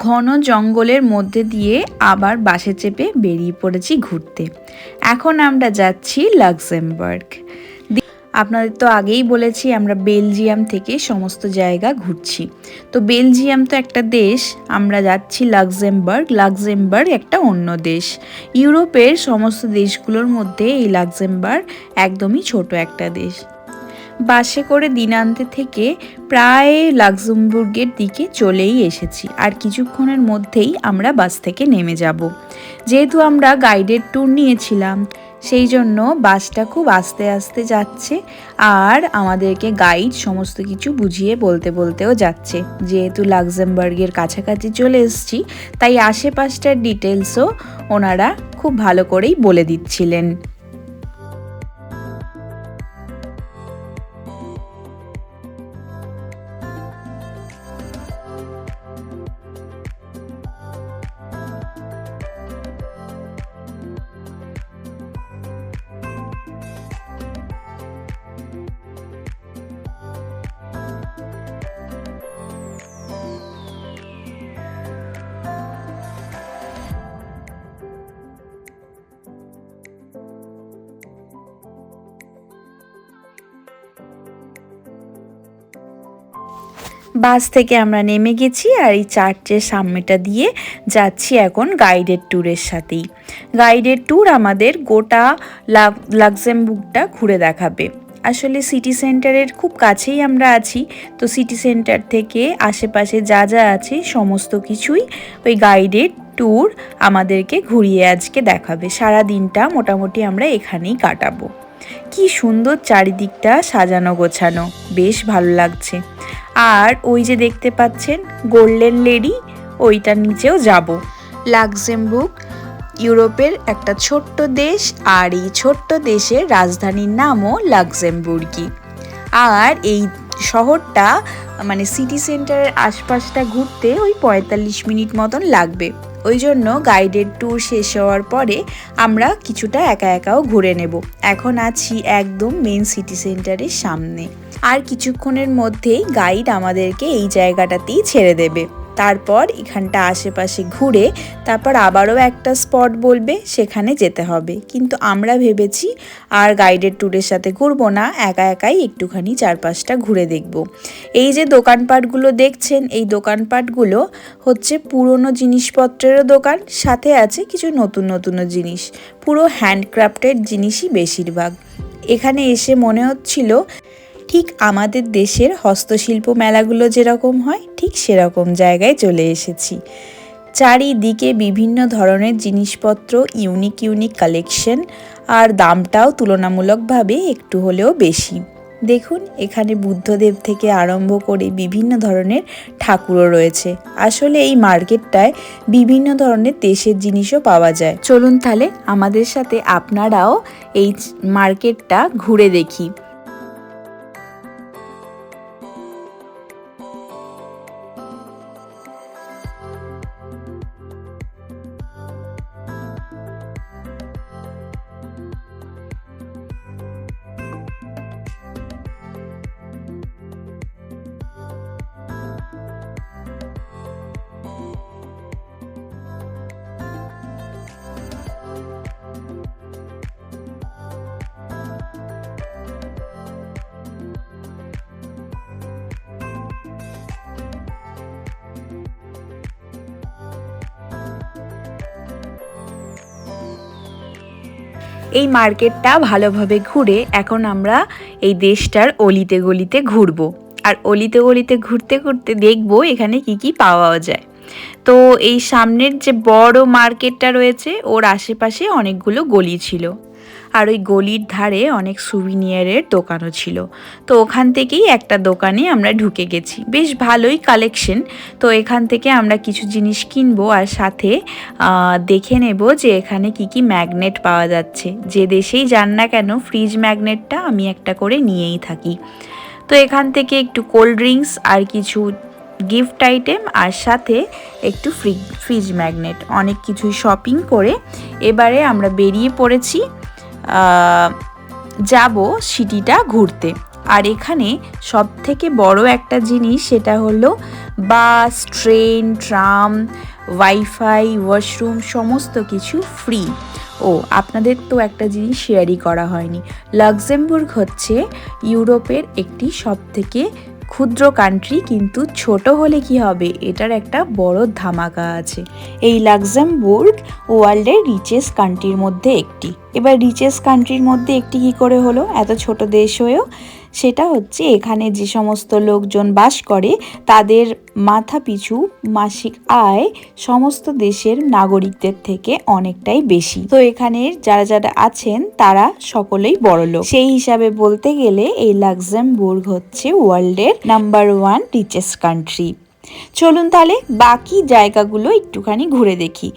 ঘন জঙ্গলের মধ্যে দিয়ে আবার বাসে চেপে বেরিয়ে পড়েছি ঘুরতে। এখন আমরা যাচ্ছি লাক্সেমবার্গ। আপনাদের তো আগেই বলেছি আমরা বেলজিয়াম থেকে সমস্ত জায়গা ঘুরছি। তো বেলজিয়াম তো একটা দেশ, আমরা যাচ্ছি লাক্সেমবার্গ। লাক্সেমবার্গ একটা অন্য দেশ। ইউরোপের সমস্ত দেশগুলোর মধ্যে এই লাক্সেমবার্গ একদমই ছোট একটা দেশ। বাসে করে দিনান্তে থেকে প্রায় লাক্সেমবুর্গের দিকে চলেই এসেছি, আর কিছুক্ষণের মধ্যেই আমরা বাস থেকে নেমে যাব। যেহেতু আমরা গাইডেড ট্যুর নিয়েছিলাম, সেই জন্য বাসটা খুব আস্তে আস্তে যাচ্ছে, আর আমাদেরকে গাইড সমস্ত কিছু বুঝিয়ে বলতেও যাচ্ছে। যেহেতু লাক্সেমবার্গের কাছাকাছি চলে এসেছি, তাই আশেপাশটার ডিটেলসও ওনারা খুব ভালো করেই বলে দিচ্ছিলেন। বাস থেকে আমরা নেমে গেছি, আর এই চার্চের সামনেটা দিয়ে যাচ্ছি এখন গাইডেড ট্যুরের সাথেই। গাইডেড ট্যুর আমাদের গোটা লাক্সেমবুর্গটা ঘুরে দেখাবে। আসলে সিটি সেন্টারের খুব কাছেই আমরা আছি, তো সিটি সেন্টার থেকে আশেপাশে যা যা আছে সমস্ত কিছুই ওই গাইডেড ট্যুর আমাদেরকে ঘুরিয়ে আজকে দেখাবে। সারা দিনটা মোটামুটি আমরা এখানেই কাটাবো। কি সুন্দর চারিদিকটা সাজানো গোছানো, বেশ ভালো লাগছে। আর ওই যে দেখতে পাচ্ছেন গোল্ডেন লেডি, ওইটার নিচেও যাব। লাক্সেমবুর্গ ইউরোপের একটা ছোট্ট দেশ, আর এই ছোট্ট দেশের রাজধানীর নামও লাক্সেমবুর্গই। আর এই শহরটা মানে সিটি সেন্টারের আশপাশটা ঘুরতে ওই 45 মিনিট মতন লাগবে। ওই জন্য গাইডেড ট্যুর শেষ হওয়ার পরে আমরা কিছুটা একা একাও ঘুরে নেব। এখন আছি একদম মেন সিটি সেন্টারের সামনে, আর কিছুক্ষণের মধ্যেই গাইড আমাদেরকে এই জায়গাটাতেই ছেড়ে দেবে। তারপর এখানটা আশেপাশে ঘুরে তারপর আবারও একটা স্পট বলবে, সেখানে যেতে হবে। কিন্তু আমরা ভেবেছি আর গাইডেড ট্যুরের সাথে ঘুরবো না, একা একাই একটুখানি চারপাশটা ঘুরে দেখব। এই যে দোকানপাটগুলো দেখছেন, এই দোকানপাটগুলো হচ্ছে পুরনো জিনিসপত্রেরও দোকান, সাথে আছে কিছু নতুন জিনিস। পুরো হ্যান্ডক্রাফটেড জিনিসই বেশিরভাগ। এখানে এসে মনে হচ্ছিল ঠিক আমাদের দেশের হস্তশিল্প মেলাগুলো যেরকম হয়, ঠিক সেরকম জায়গায় চলে এসেছি। চারিদিকে বিভিন্ন ধরনের জিনিসপত্র, ইউনিক কালেকশন, আর দামটাও তুলনামূলকভাবে একটু হলেও বেশি। দেখুন এখানে বুদ্ধদেব থেকে আরম্ভ করে বিভিন্ন ধরনের ঠাকুরও রয়েছে। আসলে এই মার্কেটটায় বিভিন্ন ধরনের দেশের জিনিসও পাওয়া যায়। চলুন তাহলে আমাদের সাথে আপনারাও এই মার্কেটটা ঘুরে দেখি। এই মার্কেটটা ভালোভাবে ঘুরে এখন আমরা এই দেশটার অলিতে গলিতে ঘুরবো, আর অলিতে গলিতে ঘুরতে ঘুরতে দেখবো এখানে কি পাওয়া যায়। তো এই সামনের যে বড় মার্কেটটা রয়েছে, ওর আশেপাশে অনেকগুলো গলি ছিল, আর ওই গলির ধারে অনেক সুভিনিয়ারের দোকানও ছিল। তো ওখান থেকেই একটা দোকানে আমরা ঢুকে গেছি, বেশ ভালোই কালেকশন। তো এখান থেকে আমরা কিছু জিনিস কিনবো, আর সাথে দেখে নেব যে এখানে কি ম্যাগনেট পাওয়া যাচ্ছে। যে দেশেই যান না কেন, ফ্রিজ ম্যাগনেটটা আমি একটা করে নিয়েই থাকি। তো এখান থেকে একটু কোল্ড ড্রিঙ্কস আর কিছু গিফট আইটেম, আর সাথে একটু ফ্রিজ ম্যাগনেট, অনেক কিছুই শপিং করে এবারে আমরা বেরিয়ে পড়েছি যাব সিটিটা ঘুরতে। আর এখানে সবথেকে বড় একটা জিনিস, সেটা হলো বাস, ট্রেন, ট্রাম, ওয়াইফাই, ওয়াশরুম সমস্ত কিছু ফ্রি। ও আপনাদের তো একটা জিনিস শেয়ারই করা হয়নি, লাক্সেমবুর্গ হচ্ছে ইউরোপের একটি সবথেকে ক্ষুদ্র কান্ট্রি, কিন্তু ছোট হলে কি হবে, এটার একটা বড় ধামাকা আছে। এই লাক্সেমবুর্গ ওয়ার্ল্ডের রিচেস্ট কান্ট্রির মধ্যে একটি। এবার রিচেস্ট কান্ট্রির মধ্যে একটি কি করে হলো এত ছোট দেশ হয়েও? সেটা হচ্ছে এখানে যে সমস্ত লোকজন বাস করে তাদের মাথা পিছু মাসিক আয় সমস্ত দেশের নাগরিকদের থেকে অনেকটাই বেশি। তো এখানের যারা যারা আছেন তারা সকলেই বড়লোক। সেই হিসাবে বলতে গেলে এই লাক্সেমবুর্গ হচ্ছে ওয়ার্ল্ডের নাম্বার 1 রিচেস্ট কান্ট্রি। চলুন তাহলে বাকি জায়গাগুলো একটুখানি ঘুরে দেখি।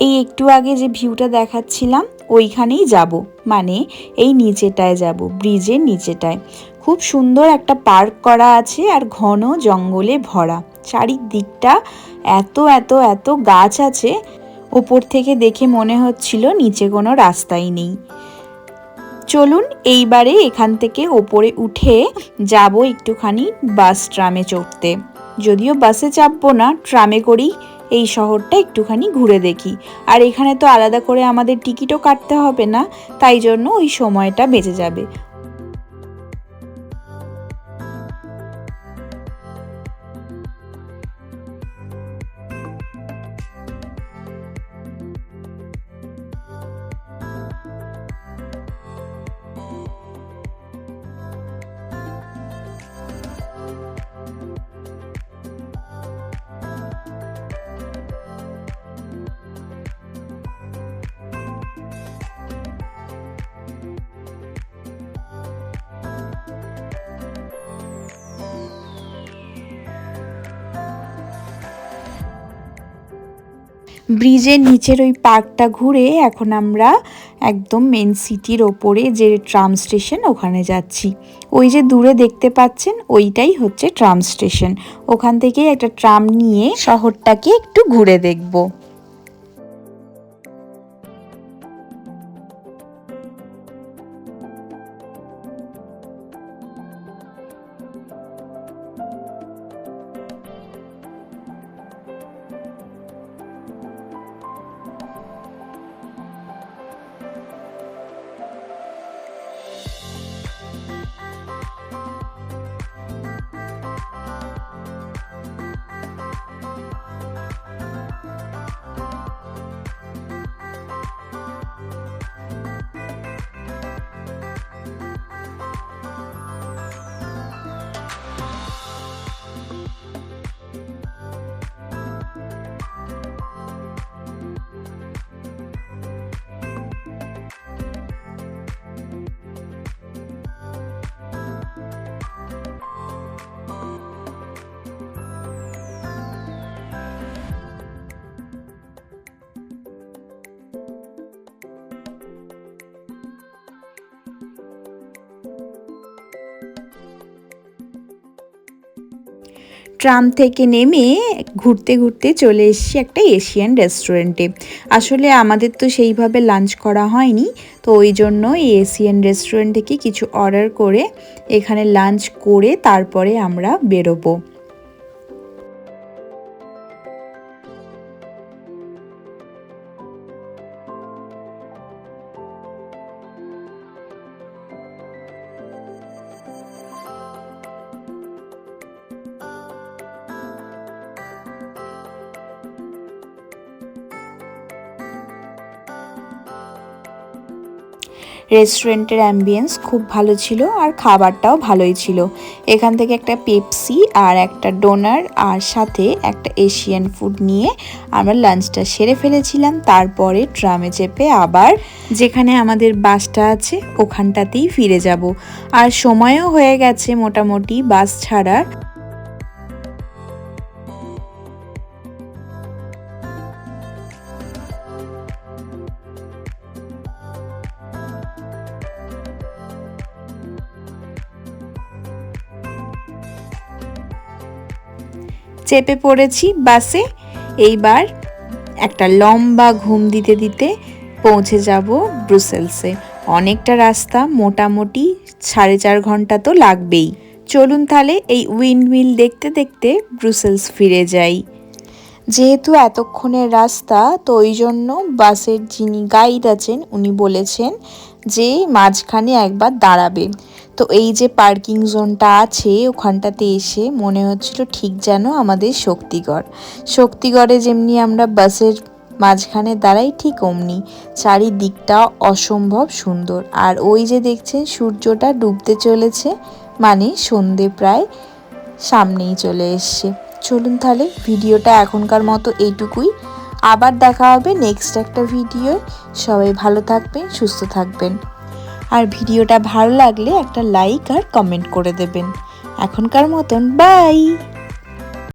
এই একটু আগে যে ভিউটা দেখাচ্ছিলাম ওইখানেই যাব, মানে এই নিচেটায় যাব, ব্রিজের নিচেটায়। খুব সুন্দর একটা পার্ক করা আছে আর ঘন জঙ্গলে ভরা, চারিদিকটা এত এত এত গাছ আছে, ওপর থেকে দেখে মনে হচ্ছিল নিচে কোনো রাস্তাই নেই। চলুন এইবারে এখান থেকে ওপরে উঠে যাব একটুখানি বাস ট্রামে চড়তে। যদিও বাসে চাপবো না, ট্রামে করেই এই শহরটা একটুখানি ঘুরে দেখি। আর এখানে তো আলাদা করে আমাদের টিকিটও কাটতে হবে না, তাই জন্য ওই সময়টা বেঁচে যাবে। ব্রিজের নিচের ওই পার্কটা ঘুরে এখন আমরা একদম মেন সিটির ওপরে যে ট্রাম স্টেশন ওখানে যাচ্ছি। ওই যে দূরে দেখতে পাচ্ছেন ওইটাই হচ্ছে ট্রাম স্টেশন। ওখান থেকে একটা ট্রাম নিয়ে শহরটাকে একটু ঘুরে দেখব। ট্রাম থেকে নেমে ঘুরতে ঘুরতে চলে এসেছি একটা এশিয়ান রেস্টুরেন্টে। আসলে আমাদের তো সেইভাবে লাঞ্চ করা হয়নি, তো ওই জন্য এই এশিয়ান রেস্টুরেন্ট থেকে কিছু অর্ডার করে এখানে লাঞ্চ করে তারপরে আমরা বেরোবো। রেস্টুরেন্টের অ্যাম্বিয়েন্স খুব ভালো ছিল আর খাবারটাও ভালোই ছিল। এখান থেকে একটা পেপসি আর একটা ডোনার আর সাথে একটা এশিয়ান ফুড নিয়ে আমরা লাঞ্চটা সেরে ফেলেছিলাম। তারপরে ট্রামে চেপে আবার যেখানে আমাদের বাসটা আছে ওখানটাতেই ফিরে যাব। আর সময়ও হয়ে গেছে মোটামুটি বাস ছাড়ার। চেপে পড়েছি বাসে। এইবার একটা লম্বা ঘুম দিতে দিতে পৌঁছে যাব ব্রুসেলসে। অনেকটা রাস্তা, মোটামুটি 4.5 ঘন্টা তো লাগবেই। চলুন তাহলে এই উইন্ডমিল দেখতে দেখতে ব্রুসেলস ফিরে যাই। যেহেতু এতক্ষণের রাস্তা, তো ওই জন্য বাসের যিনি গাইড আছেন উনি বলেছেন যে মাঝখানে একবার দাঁড়াবে। তো এই যে পার্কিং জোনটা আছে ওখানটাতে এসে মনে হচ্ছিল ঠিক যেন আমাদের শক্তিগড়ে যেমনি আমরা বাসের মাঝখানে দাঁড়াই, ঠিক অমনি। চারিদিকটা অসম্ভব সুন্দর। আর ওই যে দেখছেন সূর্যটা ডুবতে চলেছে, মানে সন্ধে প্রায় সামনেই চলে এসছে। চলুন তাহলে ভিডিওটা এখনকার মতো এইটুকুই। আবার দেখা হবে নেক্সট একটা ভিডিও। সবাই ভালো থাকবেন, সুস্থ থাকবেন। আর ভিডিওটা ভালো লাগলে একটা লাইক আর কমেন্ট করে দেবেন। এখনকার মতন বাই।